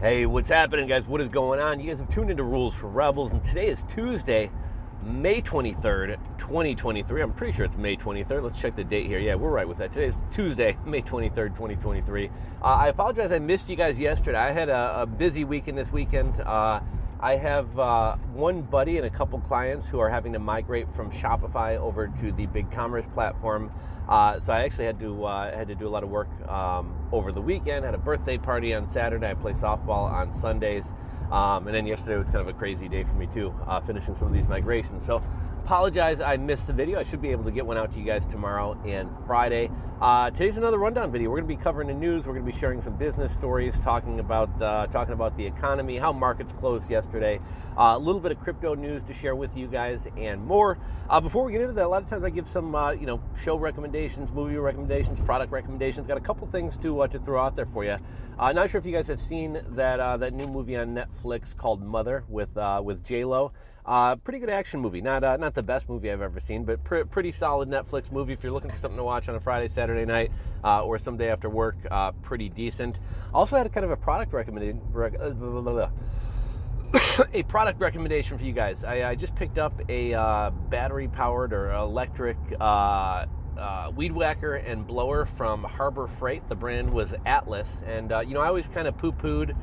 Hey, what's happening, guys? What is going on? You guys have tuned into Rules for Rebels, and today is Tuesday, May 23rd, 2023. I'm pretty sure it's May 23rd. Let's check the date here. Yeah, we're right with that. Today is Tuesday, May 23rd, 2023. I apologize I missed you guys yesterday. I had a busy weekend this weekend. I have one buddy and a couple clients who are having to migrate from Shopify over to the BigCommerce platform. So I actually had to do a lot of work over the weekend. Had a birthday party on Saturday. I play softball on Sundays. And then yesterday was kind of a crazy day for me too, finishing some of these migrations. So apologize I missed the video. I should be able to get one out to you guys tomorrow and Friday. Today's another rundown video. We're going to be covering the news. We're going to be sharing some business stories, talking about the economy, how markets closed yesterday, a little bit of crypto news to share with you guys, and more. Before we get into that, a lot of times I give some show recommendations, movie recommendations, product recommendations. Got a couple things to throw out there for you. Not sure if you guys have seen that new movie on Netflix called Mother with J-Lo. Pretty good action movie. Not the best movie I've ever seen, but pretty solid Netflix movie if you're looking for something to watch on a Friday, Saturday night, or someday after work. Pretty decent. Also had a kind of a product recommendation. A product recommendation for you guys. I just picked up a battery-powered or electric weed whacker and blower from Harbor Freight. The brand was Atlas, and I always kind of poo-pooed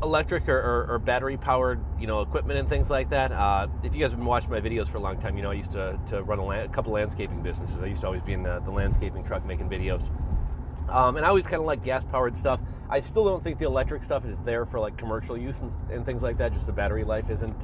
electric or battery-powered, equipment and things like that. If you guys have been watching my videos for a long time, I used to run a couple landscaping businesses. I used to always be in the landscaping truck making videos. And I always kind of like gas-powered stuff. I still don't think the electric stuff is there for like commercial use and things like that. Just the battery life isn't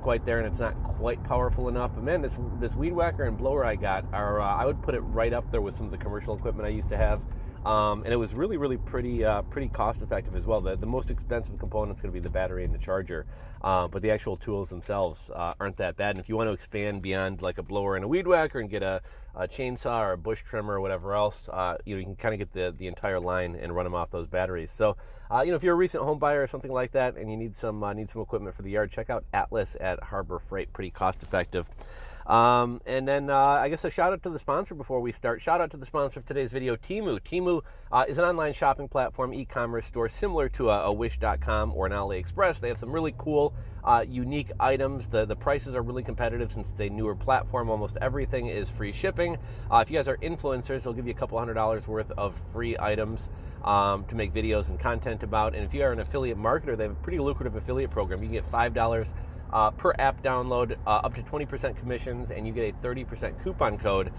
quite there, and it's not quite powerful enough. But man, this weed whacker and blower I got I would put it right up there with some of the commercial equipment I used to have. And it was really, really pretty cost effective as well. The most expensive component is going to be the battery and the charger, but the actual tools themselves aren't that bad. And if you want to expand beyond like a blower and a weed whacker and get a chainsaw or a bush trimmer or whatever else, you can kind of get the entire line and run them off those batteries. So, if you're a recent home buyer or something like that and you need some equipment for the yard, check out Atlas at Harbor Freight. Pretty cost effective. And then I guess a shout out to the sponsor before we start. Shout out to the sponsor of today's video, TEMU. TEMU is an online shopping platform, e-commerce store similar to a Wish.com or an AliExpress. They have some really cool, unique items. The prices are really competitive since it's a newer platform. Almost everything is free shipping. If you guys are influencers, they'll give you a couple $100 worth of free items to make videos and content about. And if you are an affiliate marketer, they have a pretty lucrative affiliate program. You can get $5 per app download, up to 20% commissions, and you get a 30% coupon code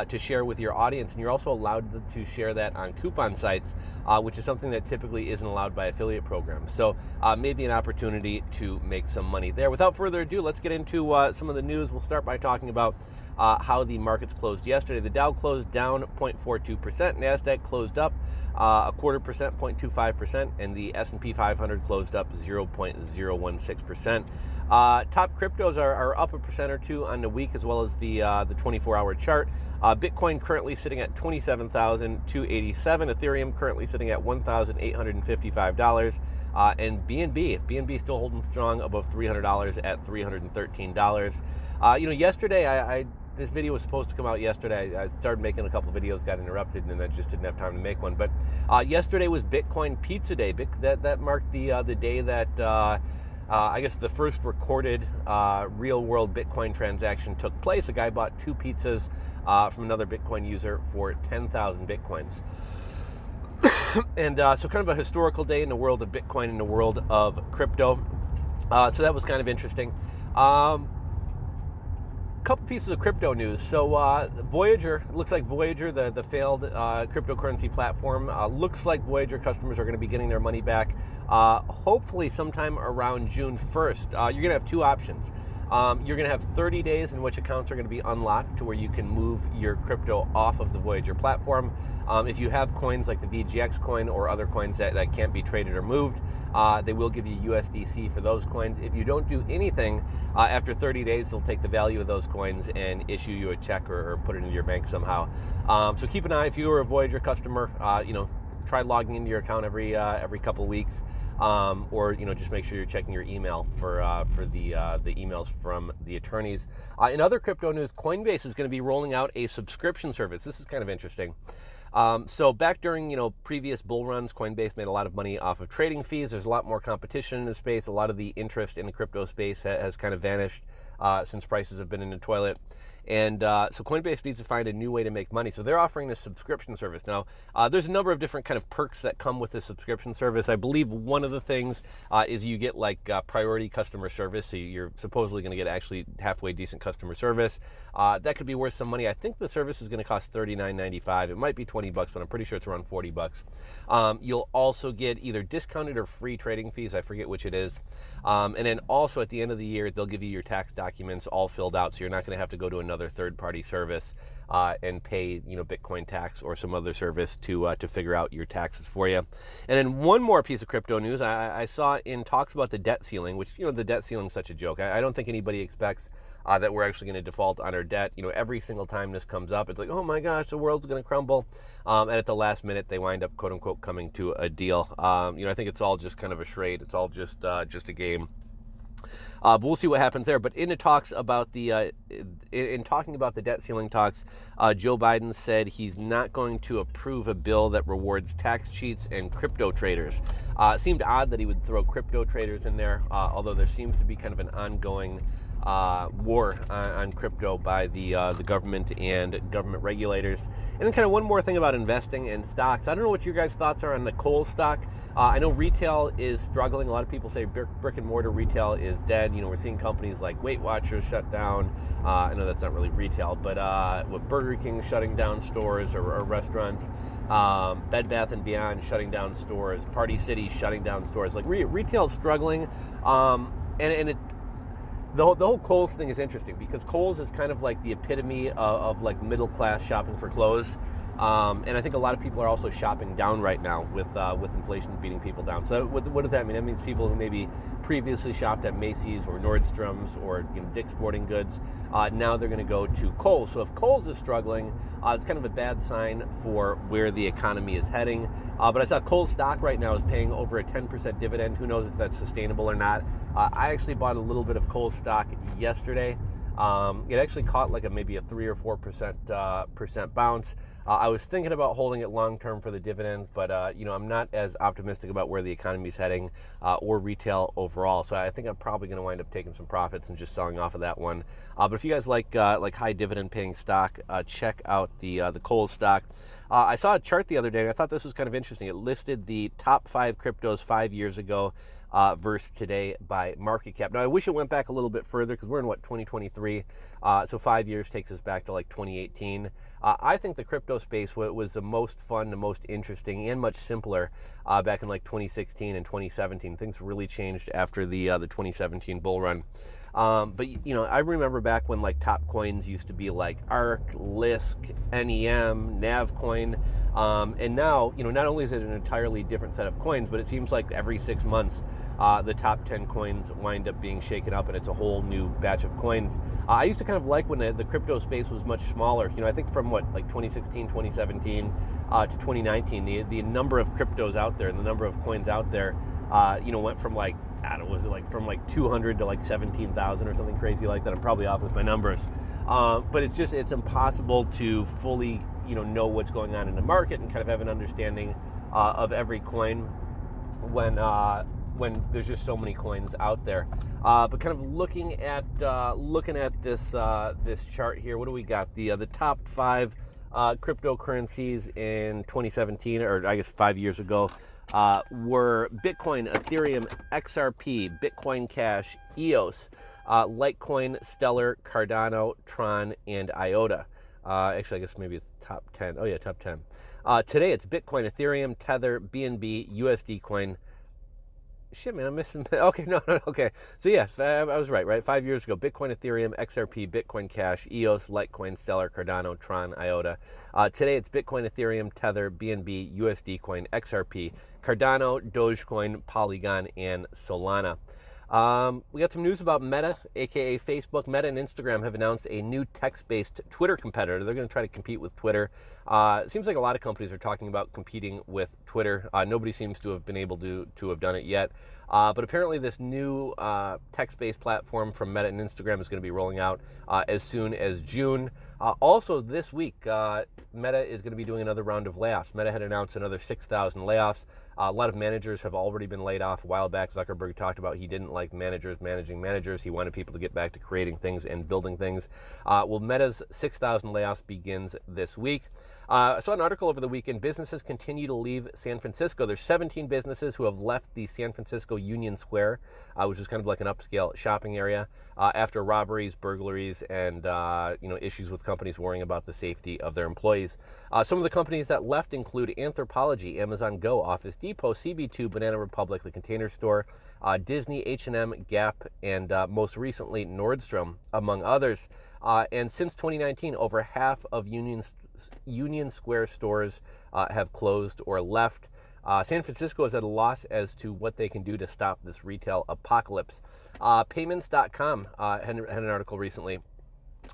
to share with your audience. And you're also allowed to share that on coupon sites, which is something that typically isn't allowed by affiliate programs. So maybe an opportunity to make some money there. Without further ado, let's get into some of the news. We'll start by talking about how the markets closed yesterday. The Dow closed down 0.42%, NASDAQ closed up 0.25%, 0.25%, and the S&P 500 closed up 0.016%. Top cryptos are up 1% or 2% on the week, as well as the 24-hour chart. Bitcoin currently sitting at $27,287. Ethereum currently sitting at $1,855. And BNB still holding strong above $300 at $313. Yesterday this video was supposed to come out yesterday. I started making a couple videos, got interrupted, and I just didn't have time to make one. But yesterday was Bitcoin Pizza Day. That marked the day that I guess the first recorded real-world Bitcoin transaction took place. A guy bought 2 pizzas from another Bitcoin user for 10,000 Bitcoins. And so kind of a historical day in the world of Bitcoin, in the world of crypto. So that was kind of interesting. Couple pieces of crypto news. So Voyager, it looks like Voyager, the failed cryptocurrency platform, looks like Voyager customers are going to be getting their money back hopefully sometime around June 1st. You're going to have 2 options. You're going to have 30 days in which accounts are going to be unlocked to where you can move your crypto off of the Voyager platform. If you have coins like the VGX coin or other coins that can't be traded or moved, they will give you USDC for those coins. If you don't do anything, after 30 days, they'll take the value of those coins and issue you a check or put it into your bank somehow. So keep an eye. If you are a Voyager customer, try logging into your account every couple of weeks. Or just make sure you're checking your email for the emails from the attorneys. In other crypto news, Coinbase is going to be rolling out a subscription service. This is kind of interesting. So back during previous bull runs, Coinbase made a lot of money off of trading fees. There's a lot more competition in the space. A lot of the interest in the crypto space has kind of vanished since prices have been in the toilet. And so Coinbase needs to find a new way to make money. So they're offering this subscription service. Now, there's a number of different kind of perks that come with this subscription service. I believe one of the things is you get like priority customer service. So you're supposedly going to get actually halfway decent customer service. That could be worth some money. I think the service is going to cost $39.95. It might be $20, but I'm pretty sure it's around $40. You'll also get either discounted or free trading fees. I forget which it is. And then also at the end of the year, they'll give you your tax documents all filled out, so you're not going to have to go to another third-party service and pay, Bitcoin tax or some other service to figure out your taxes for you. And then one more piece of crypto news I saw in talks about the debt ceiling, which the debt ceiling is such a joke. I don't think anybody expects that we're actually going to default on our debt. Every single time this comes up, it's like, oh my gosh, the world's going to crumble. And at the last minute, they wind up, quote unquote, coming to a deal. I think it's all just kind of a charade. It's all just a game. But we'll see what happens there. But in the talks about in talking about the debt ceiling talks, Joe Biden said he's not going to approve a bill that rewards tax cheats and crypto traders. It seemed odd that he would throw crypto traders in there, although there seems to be kind of an ongoing war on crypto by the government and government regulators. And then kind of one more thing about investing in stocks. I don't know what your guys' thoughts are on the coal stock. I know retail is struggling. A lot of people say brick and mortar retail is dead. We're seeing companies like Weight Watchers shut down. I know that's not really retail, but with Burger King shutting down stores or restaurants, Bed Bath & Beyond shutting down stores, Party City shutting down stores. Like retail is struggling, and the whole Kohl's thing is interesting because Kohl's is kind of like the epitome of like middle class shopping for clothes. And I think a lot of people are also shopping down right now with inflation beating people down. So what does that mean? That means people who maybe previously shopped at Macy's or Nordstrom's or Dick's Sporting Goods, now they're going to go to Kohl's. So if Kohl's is struggling, it's kind of a bad sign for where the economy is heading. But I saw Kohl's stock right now is paying over a 10% dividend. Who knows if that's sustainable or not? I actually bought a little bit of Kohl's stock yesterday. It actually caught like maybe a 3 or 4% bounce. I was thinking about holding it long term for the dividends, but I'm not as optimistic about where the economy is heading or retail overall. So I think I'm probably going to wind up taking some profits and just selling off of that one. But if you guys like high dividend paying stock, check out the Kohl's stock. I saw a chart the other day, and I thought this was kind of interesting. It listed the top 5 cryptos 5 years ago versus today by market cap. Now, I wish it went back a little bit further because we're in, 2023? So 5 years takes us back to, 2018. I think the crypto space was the most fun, the most interesting, and much simpler back in, 2016 and 2017. Things really changed after the 2017 bull run. But I remember back when top coins used to be like ARK, Lisk, NEM, Navcoin, and now not only is it an entirely different set of coins, but it seems like every 6 months the top 10 coins wind up being shaken up, and it's a whole new batch of coins. I used to kind of like when the crypto space was much smaller. I think from 2016, 2017 to 2019, the number of cryptos out there and the number of coins out there, went from I don't know, was it from 200 to 17,000 or something crazy like that? I'm probably off with my numbers. But it's impossible to fully, know what's going on in the market and kind of have an understanding of every coin when there's just so many coins out there. But kind of looking at this chart here, what do we got? The top 5 cryptocurrencies in 2017, or I guess 5 years ago, were Bitcoin, Ethereum, XRP, Bitcoin Cash, EOS, Litecoin, Stellar, Cardano, Tron, and IOTA. Actually, I guess maybe it's top 10. Oh yeah, top 10. Today it's Bitcoin, Ethereum, Tether, BNB, USD Coin. Shit, man, I'm missing. Okay, no, okay. So yeah, I was right? 5 years ago, Bitcoin, Ethereum, XRP, Bitcoin Cash, EOS, Litecoin, Stellar, Cardano, Tron, IOTA. Today it's Bitcoin, Ethereum, Tether, BNB, USD Coin, XRP, Cardano, Dogecoin, Polygon, and Solana. We got some news about Meta, aka Facebook. Meta and Instagram have announced a new text-based Twitter competitor. They're going to try to compete with Twitter. It seems like a lot of companies are talking about competing with Twitter. Nobody seems to have been able to have done it yet. But apparently this new text-based platform from Meta and Instagram is going to be rolling out as soon as June. Also this week, Meta is going to be doing another round of layoffs. Meta had announced another 6,000 layoffs. A lot of managers have already been laid off. A while back, Zuckerberg talked about he didn't like managers managing managers. He wanted people to get back to creating things and building things. Well, Meta's 6,000 layoffs begins this week. I saw an article over the weekend. Businesses continue to leave San Francisco. There's 17 businesses who have left the San Francisco Union Square, which is kind of like an upscale shopping area, after robberies, burglaries, and issues with companies worrying about the safety of their employees. Some of the companies that left include Anthropologie, Amazon Go, Office Depot, CB2, Banana Republic, The Container Store, Disney, H&M, Gap, and most recently Nordstrom, among others. And since 2019, over half of Union Square stores have closed or left. San Francisco is at a loss as to what they can do to stop this retail apocalypse. Payments.com had an article recently.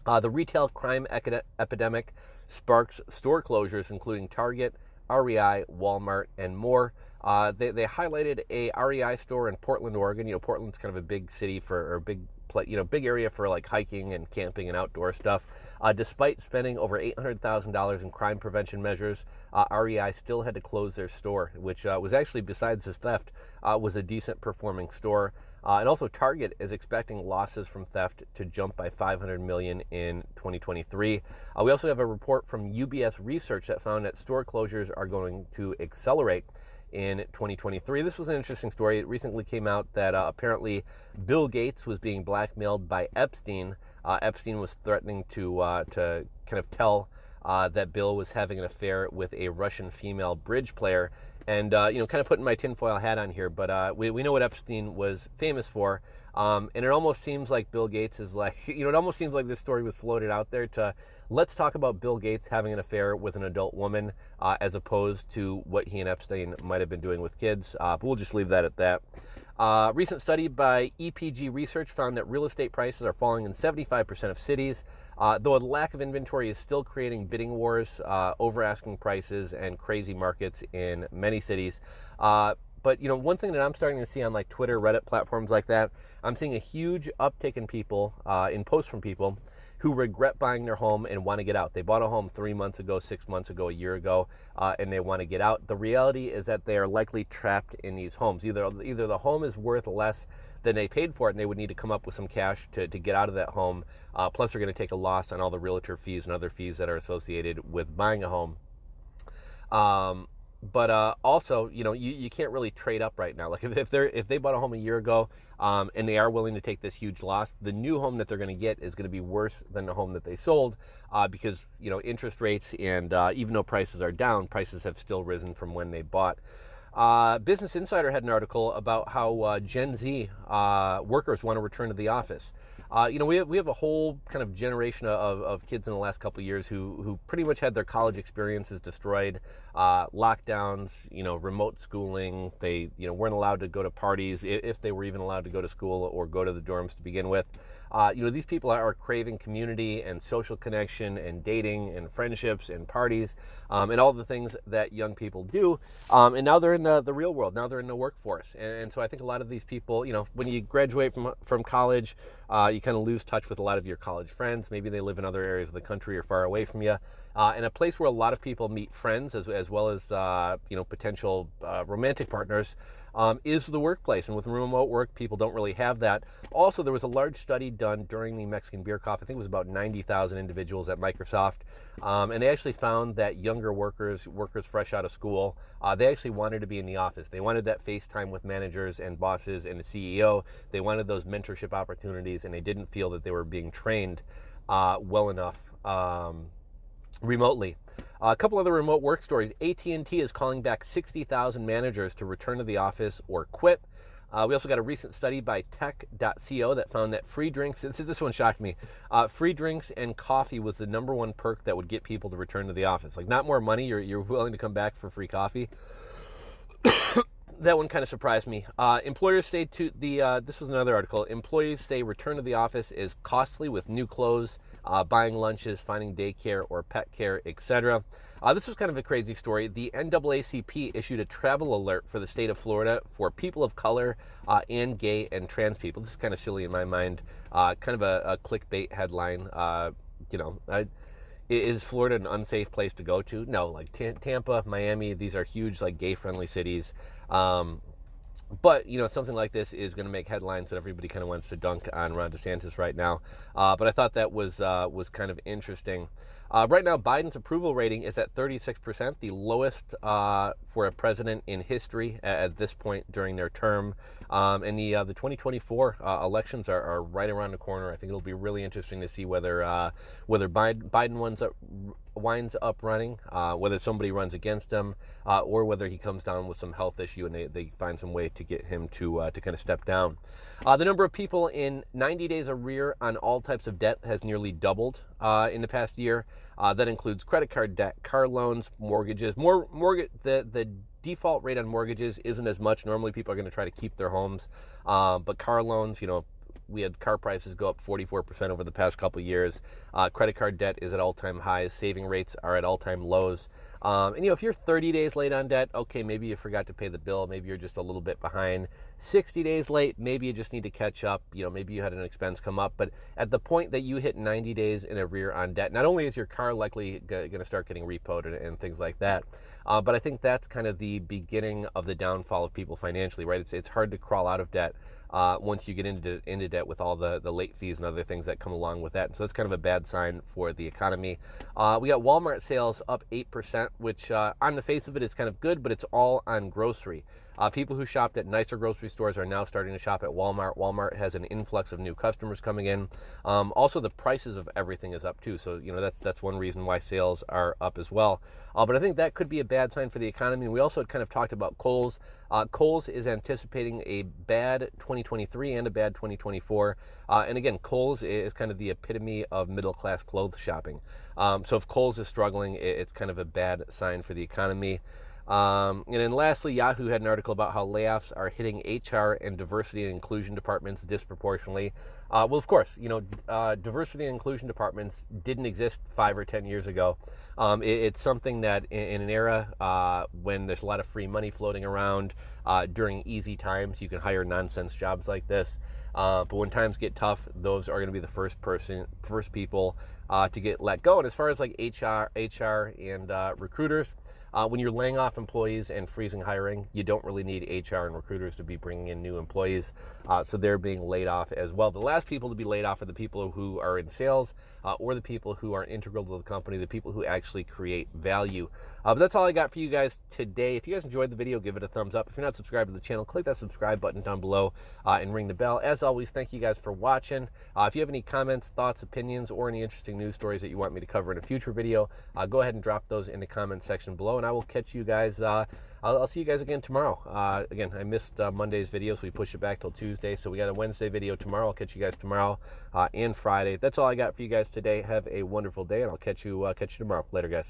The retail crime epidemic sparks store closures, including Target, REI, Walmart, and more. They highlighted a REI store in Portland, Oregon. Portland's kind of a big city big area for like hiking and camping and outdoor stuff. Despite spending over $800,000 in crime prevention measures, REI still had to close their store, which was actually, besides this theft, was a decent performing store. And also Target is expecting losses from theft to jump by $500 million in 2023. We also have a report from UBS Research that found that store closures are going to accelerate in 2023. This was an interesting story. It recently came out that apparently Bill Gates was being blackmailed by Epstein. Epstein was threatening to kind of tell that Bill was having an affair with a Russian female bridge player. And, kind of putting my tinfoil hat on here, but we know what Epstein was famous for. And it almost seems like Bill Gates is like, it almost seems like this story was floated out there to let's talk about Bill Gates having an affair with an adult woman as opposed to what he and Epstein might have been doing with kids. But we'll just leave that at that. Recent study by EPG Research found that real estate prices are falling in 75% of cities, though a lack of inventory is still creating bidding wars, over asking prices, and crazy markets in many cities. But one thing that I'm starting to see on like Twitter, Reddit platforms like that, I'm seeing a huge uptick in people, in posts from people who regret buying their home and want to get out. They bought a home 3 months ago, 6 months ago, a year ago, and they want to get out. The reality is that they are likely trapped in these homes. Either the home is worth less than they paid for it, and they would need to come up with some cash to get out of that home. Plus, they're going to take a loss on all the realtor fees and other fees that are associated with buying a home. But also, you can't really trade up right now. Like if they bought a home a year ago and they are willing to take this huge loss, the new home that they're going to get is going to be worse than the home that they sold because interest rates and even though prices are down, prices have still risen from when they bought. Business Insider had an article about how Gen Z workers want to return to the office. We have a whole kind of generation of kids in the last couple of years who pretty much had their college experiences destroyed, lockdowns, remote schooling. They, weren't allowed to go to parties if they were even allowed to go to school or go to the dorms to begin with. These people are craving community and social connection and dating and friendships and parties and all the things that young people do. And now they're in the real world. Now they're in the workforce. And so I think a lot of these people, when you graduate from college, you kind of lose touch with a lot of your college friends. Maybe they live in other areas of the country or far away from you. And a place where a lot of people meet friends as well as potential romantic partners is the workplace. And with remote work, people don't really have that. Also, there was a large study done during the Mexican Beer Cough. I think it was about 90,000 individuals at Microsoft. And they actually found that younger workers fresh out of school, they actually wanted to be in the office. They wanted that FaceTime with managers and bosses and the CEO. They wanted those mentorship opportunities, and they didn't feel that they were being trained well enough remotely. A couple other remote work stories. AT&T is calling back 60,000 managers to return to the office or quit. We also got a recent study by tech.co that found that free drinks, this one shocked me, free drinks and coffee was the number one perk that would get people to return to the office. Like, not more money, you're willing to come back for free coffee. That one kind of surprised me. Employers say this was another article, employees say return to the office is costly with new clothes, buying lunches, finding daycare or pet care, etc. This was kind of a crazy story. The NAACP issued a travel alert for the state of Florida for people of color and gay and trans people. This is kind of silly in my mind. Kind of a clickbait headline. Is Florida an unsafe place to go to? No, like Tampa, Miami, these are huge, like, gay-friendly cities. But, something like this is going to make headlines that everybody kind of wants to dunk on Ron DeSantis right now. But I thought that was kind of interesting. Right now, Biden's approval rating is at 36%, the lowest for a president in history at this point during their term. And the 2024 elections are right around the corner. I think it'll be really interesting to see whether Biden winds up running, whether somebody runs against him, or whether he comes down with some health issue and they find some way to get him to kind of step down. The number of people in 90 days arrear on all types of debt has nearly doubled in the past year. That includes credit card debt, car loans, mortgages. The default rate on mortgages isn't as much. Normally people are going to try to keep their homes, but car loans, we had car prices go up 44% over the past couple of years. Credit card debt is at all-time highs. Saving rates are at all-time lows. And if you're 30 days late on debt, okay, maybe you forgot to pay the bill. Maybe you're just a little bit behind. 60 days late, maybe you just need to catch up. Maybe you had an expense come up. But at the point that you hit 90 days in arrear on debt, not only is your car likely going to start getting repoed and things like that, but I think that's kind of the beginning of the downfall of people financially, right? It's hard to crawl out of debt once you get into debt with all the late fees and other things that come along with that. And so that's kind of a bad sign for the economy. We got Walmart sales up 8%, which on the face of it is kind of good, but it's all on grocery. People who shopped at nicer grocery stores are now starting to shop at Walmart. Walmart has an influx of new customers coming in. Also, the prices of everything is up too. So, that's one reason why sales are up as well. But I think that could be a bad sign for the economy. And we also had kind of talked about Kohl's. Kohl's is anticipating a bad 2023 and a bad 2024. And again, Kohl's is kind of the epitome of middle-class clothes shopping. So if Kohl's is struggling, it's kind of a bad sign for the economy. And then lastly, Yahoo had an article about how layoffs are hitting HR and diversity and inclusion departments disproportionately. Well, of course, diversity and inclusion departments didn't exist 5 or 10 years ago. It's something that in an era when there's a lot of free money floating around, during easy times, you can hire nonsense jobs like this. But when times get tough, those are going to be the first people to get let go. And as far as like HR and recruiters, when you're laying off employees and freezing hiring, you don't really need HR and recruiters to be bringing in new employees. So they're being laid off as well. The last people to be laid off are the people who are in sales or the people who are integral to the company, the people who actually create value. But that's all I got for you guys today. If you guys enjoyed the video, give it a thumbs up. If you're not subscribed to the channel, click that subscribe button down below and ring the bell. As always, thank you guys for watching. If you have any comments, thoughts, opinions, or any interesting news stories that you want me to cover in a future video, go ahead and drop those in the comment section below, and I will catch you guys. I'll see you guys again tomorrow. Again, I missed Monday's video, so we pushed it back till Tuesday. So we got a Wednesday video tomorrow. I'll catch you guys tomorrow and Friday. That's all I got for you guys today. Have a wonderful day, and I'll catch you tomorrow. Later, guys.